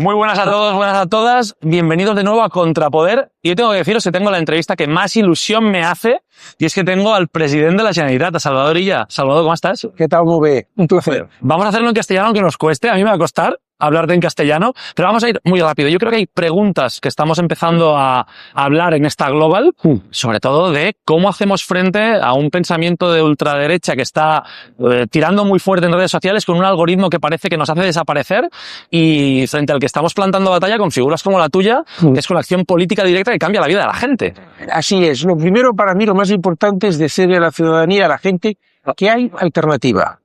Muy buenas a todos, buenas a todas. Bienvenidos de nuevo a Contrapoder. Y yo tengo que deciros que tengo la entrevista que más ilusión me hace, y es que tengo al presidente de la Generalitat, a Salvador Illa. Salvador, ¿cómo estás? ¿Qué tal, Mube? Un placer. Vamos a hacerlo en castellano, aunque nos cueste. A mí me va a costar hablarte en castellano, pero vamos a ir muy rápido. Yo creo que hay preguntas que estamos empezando a hablar en esta Global, sobre todo de cómo hacemos frente a un pensamiento de ultraderecha que está tirando muy fuerte en redes sociales con un algoritmo que parece que nos hace desaparecer, y frente al que estamos plantando batalla con figuras como la tuya, que es con la acción política directa que cambia la vida de la gente. Así es. Lo primero, para mí, lo más importante es decirle a la ciudadanía, a la gente, que hay alternativa,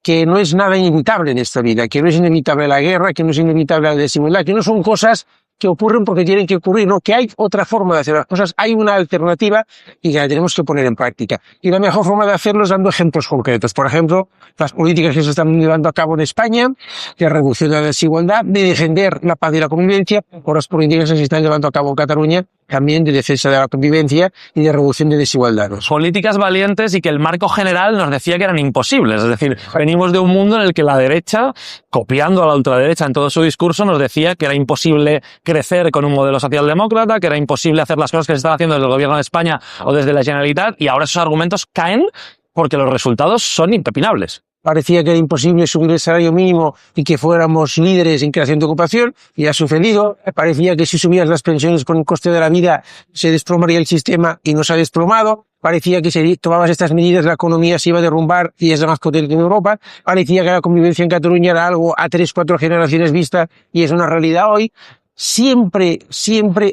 que no es nada inevitable en esta vida, que no es inevitable la guerra, que no es inevitable la desigualdad, que no son cosas que ocurren porque tienen que ocurrir, no, que hay otra forma de hacer las cosas, hay una alternativa y que la tenemos que poner en práctica. Y la mejor forma de hacerlo es dando ejemplos concretos. Por ejemplo, las políticas que se están llevando a cabo en España, de reducción de la desigualdad, de defender la paz y la convivencia, o las políticas que se están llevando a cabo en Cataluña, también de defensa de la convivencia y de reducción de desigualdades. Políticas valientes y que el marco general nos decía que eran imposibles. Es decir, venimos de un mundo en el que la derecha, copiando a la ultraderecha en todo su discurso, nos decía que era imposible crecer con un modelo socialdemócrata, que era imposible hacer las cosas que se están haciendo desde el gobierno de España o desde la Generalitat, y ahora esos argumentos caen porque los resultados son impepinables. Parecía que era imposible subir el salario mínimo y que fuéramos líderes en creación de ocupación, y ha sucedido. Parecía que si subías las pensiones con el coste de la vida se desplomaría el sistema, y no se ha desplomado. Parecía que si tomabas estas medidas la economía se iba a derrumbar y es la más potente en Europa. Parecía que la convivencia en Cataluña era algo a 3-4 generaciones vista y es una realidad hoy. Siempre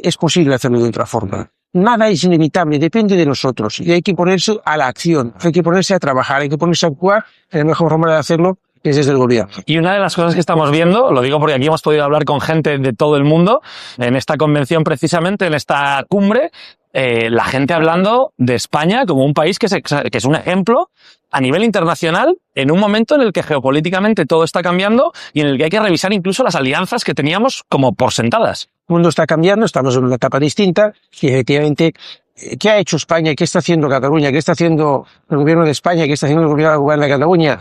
es posible hacerlo de otra forma. Nada es inevitable, depende de nosotros, y hay que ponerse a la acción, hay que ponerse a trabajar, hay que ponerse a actuar. La mejor forma de hacerlo es desde el gobierno. Y una de las cosas que estamos viendo, lo digo porque aquí hemos podido hablar con gente de todo el mundo, en esta convención precisamente, en esta cumbre, la gente hablando de España como un país que es un ejemplo a nivel internacional, en un momento en el que geopolíticamente todo está cambiando y en el que hay que revisar incluso las alianzas que teníamos como por sentadas. El mundo está cambiando, estamos en una etapa distinta, y efectivamente, ¿qué ha hecho España? ¿Qué está haciendo Cataluña? ¿Qué está haciendo el gobierno de España? ¿Qué está haciendo el gobierno de Cataluña?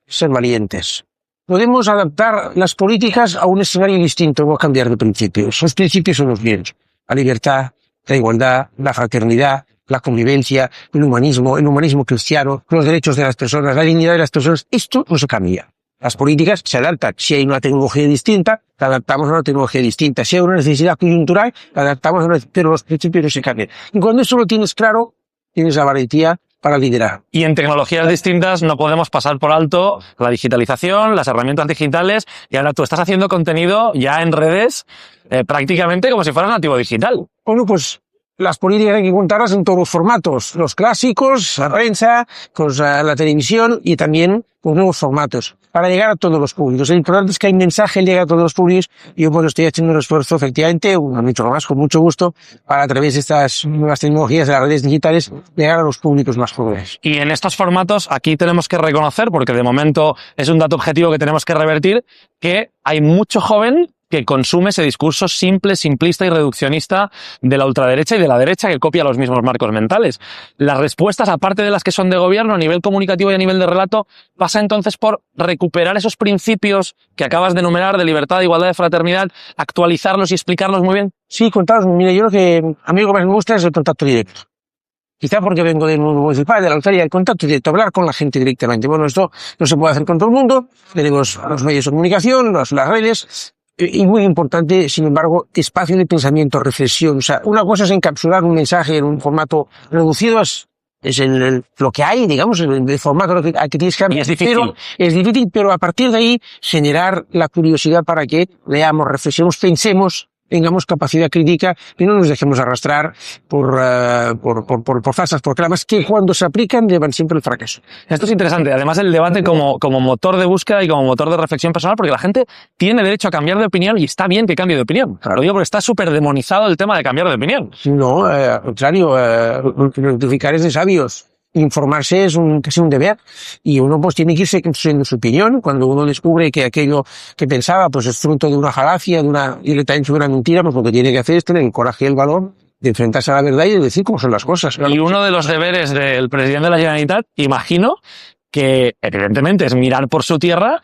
Ser valientes. Podemos adaptar las políticas a un escenario distinto, no cambiar de principios. Los principios son los mismos. La libertad, la igualdad, la fraternidad, la convivencia, el humanismo cristiano, los derechos de las personas, la dignidad de las personas. Esto no se cambia. Las políticas se adaptan. Si hay una tecnología distinta, la adaptamos a una tecnología distinta. Si hay una necesidad coyuntural, la adaptamos a una, pero los principios no se cambian. Y cuando eso lo tienes claro, tienes la valentía para liderar. Y en tecnologías distintas no podemos pasar por alto la digitalización, las herramientas digitales, y ahora tú estás haciendo contenido ya en redes prácticamente como si fueras nativo digital. Bueno, pues las políticas hay que contarlas en todos los formatos, los clásicos, la prensa, la televisión, y también los nuevos formatos, para llegar a todos los públicos. Lo importante es que el mensaje llegue a todos los públicos, y yo pues estoy haciendo un esfuerzo, efectivamente, mucho más, con mucho gusto, para a través de estas nuevas tecnologías de las redes digitales llegar a los públicos más jóvenes. Y en estos formatos aquí tenemos que reconocer, porque de momento es un dato objetivo que tenemos que revertir, que hay mucho joven que consume ese discurso simple, simplista y reduccionista de la ultraderecha y de la derecha, que copia los mismos marcos mentales. Las respuestas, aparte de las que son de gobierno, a nivel comunicativo y a nivel de relato, pasa entonces por recuperar esos principios que acabas de enumerar, de libertad, de igualdad, de fraternidad, actualizarlos y explicarlos muy bien. Sí, contarlos. Mira, yo lo que a mí lo que más me gusta es el contacto directo. Quizá porque vengo del mundo municipal, de la alcaldía, el contacto directo, hablar con la gente directamente. Bueno, esto no se puede hacer con todo el mundo. Tenemos los medios de comunicación, las redes. Y muy importante, sin embargo, espacio de pensamiento, reflexión. O sea, una cosa es encapsular un mensaje en un formato reducido, es lo que hay, digamos, el formato que tienes que cambiar. Y es difícil. Es difícil, pero a partir de ahí generar la curiosidad para que leamos, reflexionemos, pensemos, tengamos capacidad crítica y no nos dejemos arrastrar por falsas proclamas que cuando se aplican llevan siempre al fracaso. Esto es interesante. Además, el debate como motor de búsqueda y como motor de reflexión personal, porque la gente tiene derecho a cambiar de opinión y está bien que cambie de opinión. Claro, digo porque está súper demonizado el tema de cambiar de opinión. No, al contrario, rectificar es de sabios. Informarse es casi un deber, y uno pues tiene que irse construyendo su opinión. Cuando uno descubre que aquello que pensaba pues es fruto de una falacia, directamente una mentira, pues lo que tiene que hacer es tener el coraje y el valor de enfrentarse a la verdad y de decir cómo son las cosas. Y uno de los deberes del presidente de la Generalitat, imagino, que evidentemente es mirar por su tierra,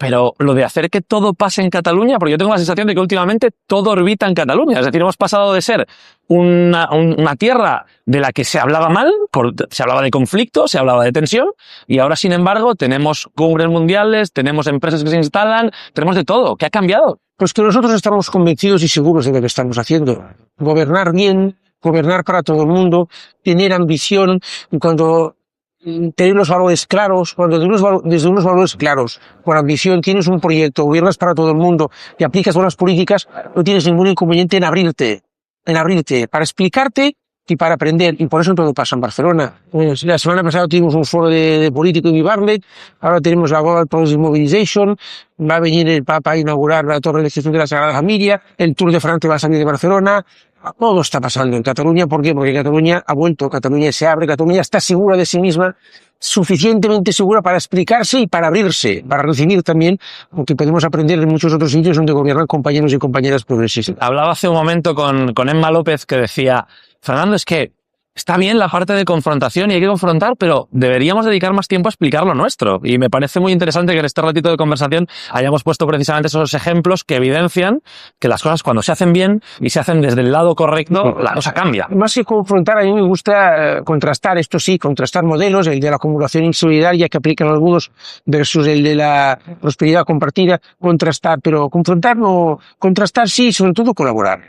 Pero lo de hacer que todo pase en Cataluña, porque yo tengo la sensación de que últimamente todo orbita en Cataluña. Es decir, hemos pasado de ser una tierra de la que se hablaba mal, se hablaba de conflicto, se hablaba de tensión, y ahora, sin embargo, tenemos cumbres mundiales, tenemos empresas que se instalan, tenemos de todo. ¿Qué ha cambiado? Pues que nosotros estamos convencidos y seguros de lo que estamos haciendo. Gobernar bien, gobernar para todo el mundo, tener ambición, cuando tener los valores claros, cuando desde unos valores claros, con ambición, tienes un proyecto, gobiernas para todo el mundo y aplicas buenas políticas, no tienes ningún inconveniente en abrirte, para explicarte y para aprender. Y por eso todo pasa en Barcelona. La semana pasada tuvimos un foro de político en Barlet, ahora tenemos la Global Policy Mobilization, va a venir el Papa a inaugurar la Torre de Jesús de la Sagrada Familia, el Tour de Francia va a salir de Barcelona. Todo está pasando en Cataluña. ¿Por qué? Porque Cataluña ha vuelto, Cataluña se abre, Cataluña está segura de sí misma, suficientemente segura para explicarse y para abrirse, para recibir también, porque podemos aprender en muchos otros sitios donde gobiernan compañeros y compañeras progresistas. Hablaba hace un momento con Emma López, que decía, Fernando, es que está bien la parte de confrontación y hay que confrontar, pero deberíamos dedicar más tiempo a explicar lo nuestro. Y me parece muy interesante que en este ratito de conversación hayamos puesto precisamente esos ejemplos que evidencian que las cosas, cuando se hacen bien y se hacen desde el lado correcto, la cosa cambia. Más que confrontar, a mí me gusta contrastar, esto sí, contrastar modelos, el de la acumulación insolidaria que aplican algunos versus el de la prosperidad compartida, contrastar, pero confrontar no, contrastar sí, sobre todo colaborar.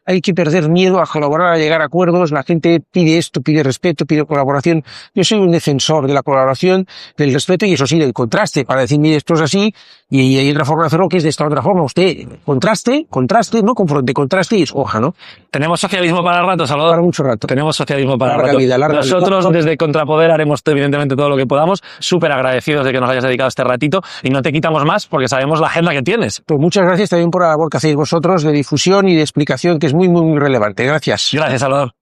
Hay que perder miedo a colaborar, a llegar a acuerdos. La gente pide esto, pide respeto, pide colaboración. Yo soy un defensor de la colaboración, del respeto y eso sí, del contraste, para decir, mire, esto es así y hay otra forma de hacerlo que es de esta otra forma. Usted contraste, no confronte, contraste y escoja, ¿no? Tenemos socialismo para rato, Salvador. Para mucho rato. Tenemos socialismo para larga rato. Vida, Nosotros vida. Desde Contrapoder haremos evidentemente todo lo que podamos. Súper agradecidos de que nos hayas dedicado este ratito y no te quitamos más porque sabemos la agenda que tienes. Pues muchas gracias también por la labor que hacéis vosotros de difusión y de explicación, que es muy, muy, muy relevante. Gracias. Gracias, Salvador.